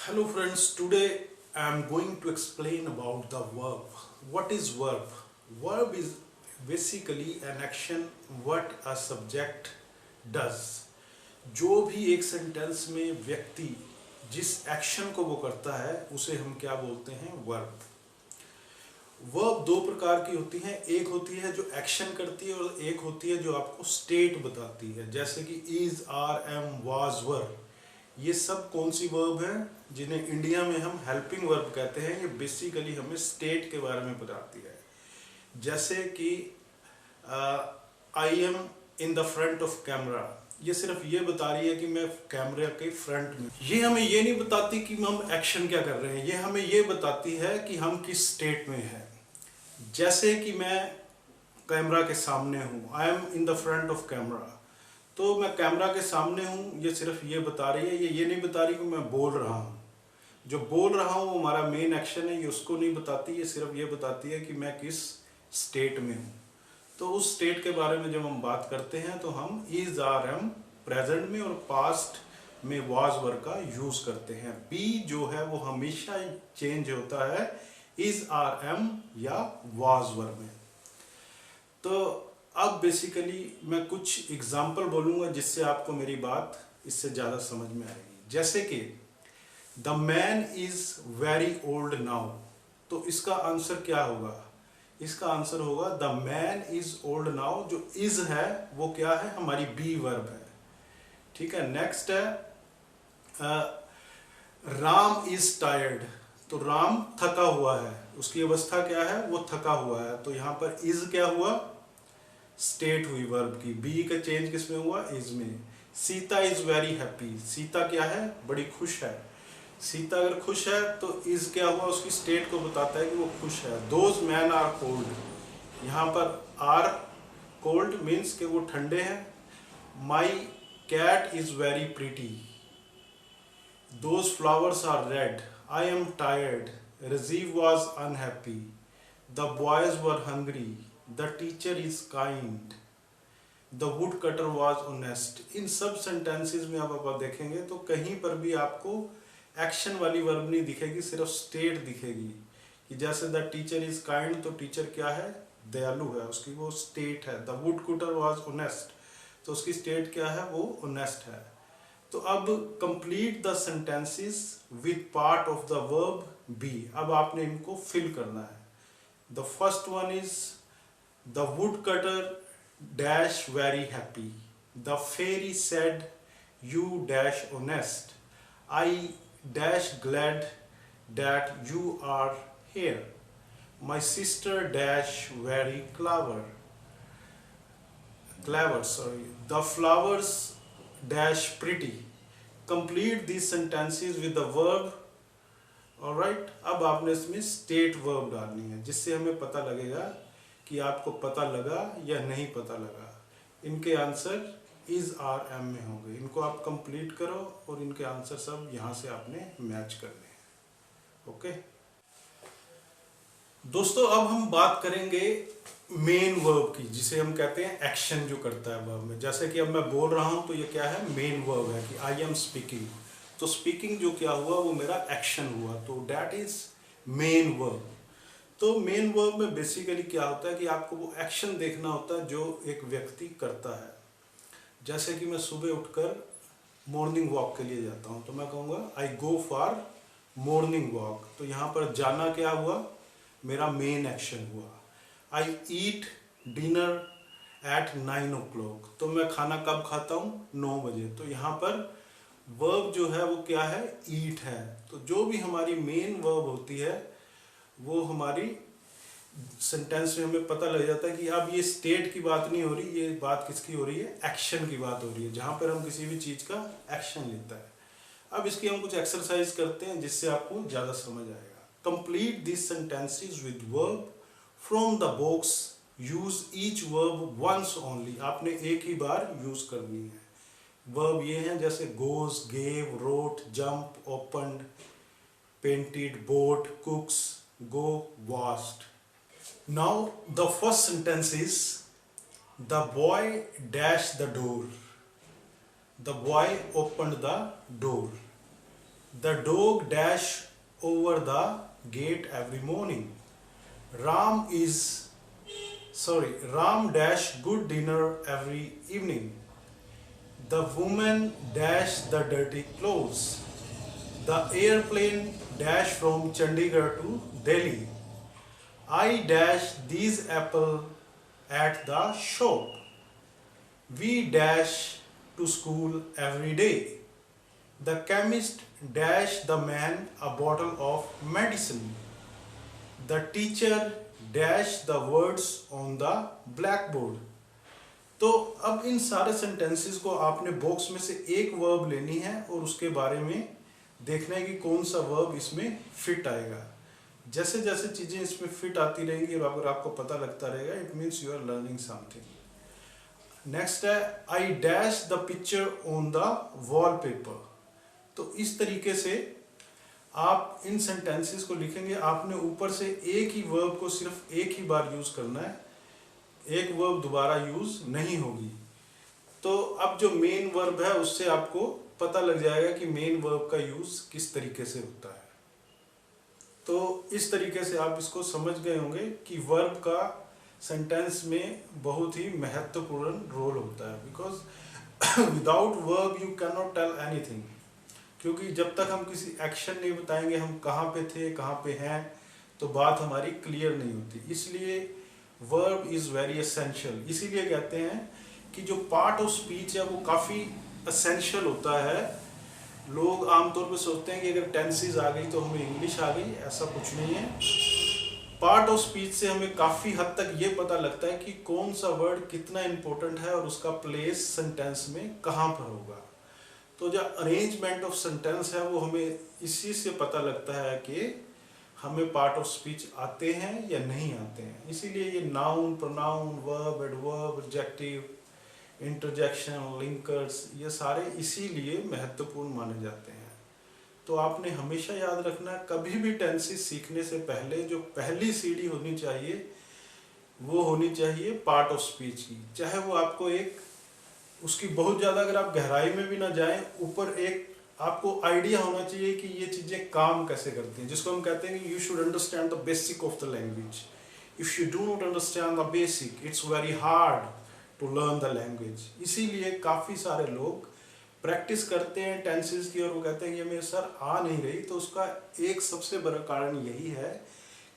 Hello friends, today I am going to explain about the verb. What is verb? Verb is basically an action what a subject does. जो भी एक sentence में व्यक्ति जिस action को वो करता है उसे हम क्या बोलते हैं? वर्ब। वर्ब दो प्रकार की होती हैं, एक होती है जो एक्शन करती है और एक होती है जो आपको स्टेट बताती है, जैसे कि इज, आर, एम, वाज, वर। ये सब कौन सी वर्ब हैं जिन्हें इंडिया में हम हेल्पिंग वर्ब कहते हैं। ये बेसिकली हमें स्टेट के बारे में बताती है, जैसे कि I am in the front of camera. ये सिर्फ ये बता रही है कि मैं कैमरे के फ्रंट में। ये हमें ये नहीं बताती कि हम एक्शन क्या कर रहे हैं, ये हमें ये बताती है कि हम किस स्टेट में हैं। जैसे कि मैं कैमरा के सामने हूँ, I am in the front of camera, तो मैं कैमरा के सामने हूँ, ये सिर्फ ये बता रही है। ये नहीं बता रही कि मैं बोल रहा हूँ। जो बोल रहा हूँ वो हमारा मेन एक्शन है, ये उसको नहीं बताती। ये सिर्फ ये बताती है कि मैं किस स्टेट में हूँ। तो उस स्टेट के बारे में जब हम बात करते हैं तो हम इज, आर, एम प्रेजेंट में और पास्ट में वाज वर्ब का यूज करते हैं। बी जो है वो हमेशा चेंज होता है इज, आर, एम या वाज वर्ब में। तो अब बेसिकली मैं कुछ एग्जाम्पल बोलूँगा जिससे आपको मेरी बात इससे ज़्यादा समझ में आएगी। जैसे कि the man is very old now, तो इसका आंसर क्या होगा? इसका आंसर होगा the man is old now. जो इज़ है वो क्या है? हमारी बी वर्ब है। ठीक है, नेक्स्ट है राम इज़ टायर्ड, तो राम थका हुआ है, उसकी अवस्था क्या है? वो थका हुआ है। तो यहाँ पर इज़ क्या हुआ? स्टेट हुई वर्ब की। बी का चेंज किस में हुआ? इज में। Sita is very happy, Sita क्या है? बड़ी खुश है। सीता अगर खुश है तो इज क्या हुआ? उसकी स्टेट को बताता है कि वो खुश है। दोज मैन आर कोल्ड, यहाँ पर आर कोल्ड मीन्स कि वो ठंडे हैं। My cat is very pretty, those flowers are red. I am tired, Rajeev was unhappy, the boys were hungry, the teacher is kind, the wood cutter was honest. इन सब sentences में अब आप देखेंगे तो कहीं पर भी आपको एक्शन वाली वर्ब नहीं दिखेगी, सिर्फ स्टेट दिखेगी। कि जैसे द टीचर इज काइंड, तो टीचर क्या है? दयालु है, उसकी वो स्टेट है। The wood cutter was honest, तो उसकी स्टेट क्या है? वो ऑनेस्ट है। तो अब complete the sentences with part of the verb B. अब आपने इनको फिल करना है। The first one is the woodcutter dash very happy, the fairy said you dash honest, I dash glad that you are here, my sister dash very clever, the flowers dash pretty. Complete these sentences with the verb. Alright, अब आपने इसमें state verb डालनी है जिससे हमें पता लगेगा कि आपको पता लगा या नहीं पता लगा। इनके आंसर इज, आर, एम में होंगे। इनको आप कंप्लीट करो और इनके आंसर सब यहाँ से आपने मैच करने हैं। ओके दोस्तों, अब हम बात करेंगे मेन वर्ब की, जिसे हम कहते हैं एक्शन जो करता है वर्ब में। जैसे कि अब मैं बोल रहा हूँ तो ये क्या है? मेन वर्ब है कि आई एम स्पीकिंग। तो स्पीकिंग जो क्या हुआ वो मेरा एक्शन हुआ, तो डैट इज मेन वर्ब। तो मेन वर्ब में बेसिकली क्या होता है कि आपको वो एक्शन देखना होता है जो एक व्यक्ति करता है। जैसे कि मैं सुबह उठकर मॉर्निंग वॉक के लिए जाता हूँ, तो मैं कहूँगा आई गो फॉर मॉर्निंग वॉक। तो यहाँ पर जाना क्या हुआ? मेरा मेन एक्शन हुआ। आई ईट डिनर एट 9 o'clock, तो मैं खाना कब खाता हूँ? 9 बजे। तो यहाँ पर वर्ब जो है वो क्या है? ईट है। तो जो भी हमारी मेन वर्ब होती है वो हमारी सेंटेंस में हमें पता लग जाता है कि अब ये स्टेट की बात नहीं हो रही, ये बात किसकी हो रही है? एक्शन की बात हो रही है, जहां पर हम किसी भी चीज का एक्शन लेता है। अब इसकी हम कुछ एक्सरसाइज करते हैं जिससे आपको ज्यादा समझ आएगा। Complete this sentences with verb from the box, use each verb once only. आपने एक ही बार यूज करनी है। वर्ब ये हैं जैसे goes, gave, wrote, jump, opened, painted, bought, cooks, go, washed. Now the first sentence is the boy dashed the door. The boy opened the door. The dog dash over the gate every morning. Ram dash good dinner every evening. The woman dash the dirty clothes. The airplane dash from Chandigarh to Delhi. I dash these apples at the shop. We dash to school every day. The chemist dash the man a bottle of medicine. The teacher dash the words on the blackboard. तो अब इन सारे sentences को आपने box में से एक verb लेनी है और उसके बारे में देखना है कि कौन सा वर्ब इसमें फिट आएगा। जैसे जैसे चीजें इसमें फिट आती रहेंगी और अगर आपको पता लगता रहेगा, it means you are learning something. Next है I dash the picture on the wallpaper. तो इस तरीके से आप इन सेंटेंसेस को लिखेंगे। आपने ऊपर से एक ही वर्ब को सिर्फ एक ही बार यूज करना है, एक वर्ब दोबारा यूज नहीं होगी। तो अब जो मेन वर्ब है उससे आपको पता लग जाएगा कि मेन वर्ब का यूज किस तरीके से होता है। तो इस तरीके से आप इसको समझ गए होंगे कि वर्ब का सेंटेंस में बहुत ही महत्वपूर्ण रोल होता है, because without verb you can not tell anything. क्योंकि जब तक हम किसी एक्शन नहीं बताएंगे हम कहाँ पे थे कहाँ पे हैं, तो बात हमारी क्लियर नहीं होती। इसलिए वर्ब इज वेरी एसेंशियल। इसीलिए कहते हैं कि जो पार्ट ऑफ स्पीच है वो काफ़ी एसेंशियल होता है। लोग आमतौर पे सोचते हैं कि अगर टेंसेस आ गई तो हमें इंग्लिश आ गई, ऐसा कुछ नहीं है। पार्ट ऑफ स्पीच से हमें काफ़ी हद तक ये पता लगता है कि कौन सा वर्ड कितना इम्पोर्टेंट है और उसका प्लेस सेंटेंस में कहाँ पर होगा। तो जो अरेंजमेंट ऑफ सेंटेंस है वो हमें इसी से पता लगता है कि हमें पार्ट ऑफ स्पीच आते हैं या नहीं आते हैं। इसीलिए ये noun, pronoun, verb, adverb, adjective, interjection, linkers, ये सारे इसीलिए महत्वपूर्ण माने जाते हैं। तो आपने हमेशा याद रखना, कभी भी टेंसेस सीखने से पहले जो पहली सीढ़ी होनी चाहिए वो होनी चाहिए पार्ट ऑफ स्पीच की। चाहे वो आपको एक उसकी बहुत ज़्यादा अगर आप गहराई में भी ना जाएं, ऊपर एक आपको आइडिया होना चाहिए कि ये चीज़ें काम कैसे करती हैं, जिसको हम कहते हैं कि you should understand the basic of the language. If you do not understand the basic it's very hard to learn the language. इसीलिए काफ़ी सारे लोग प्रैक्टिस करते हैं टेंसेस की और वो कहते हैं कि मेरे सर आ नहीं रही। तो उसका एक सबसे बड़ा कारण यही है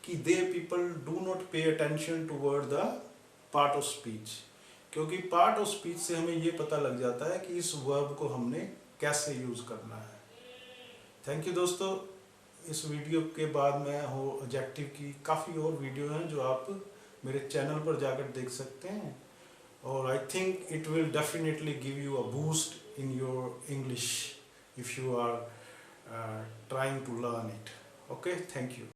कि they people do not pay attention toward the part of speech. क्योंकि पार्ट ऑफ स्पीच से हमें ये पता लग जाता है कि इस वर्ब को हमने कैसे यूज़ करना है। थैंक यू दोस्तों। इस वीडियो के बाद में हो एडजेक्टिव की काफ़ी और वीडियो हैं जो आप मेरे चैनल पर जाकर देख सकते हैं, और I think it will definitely give you a boost in your English if you are trying to learn it. Okay, thank you.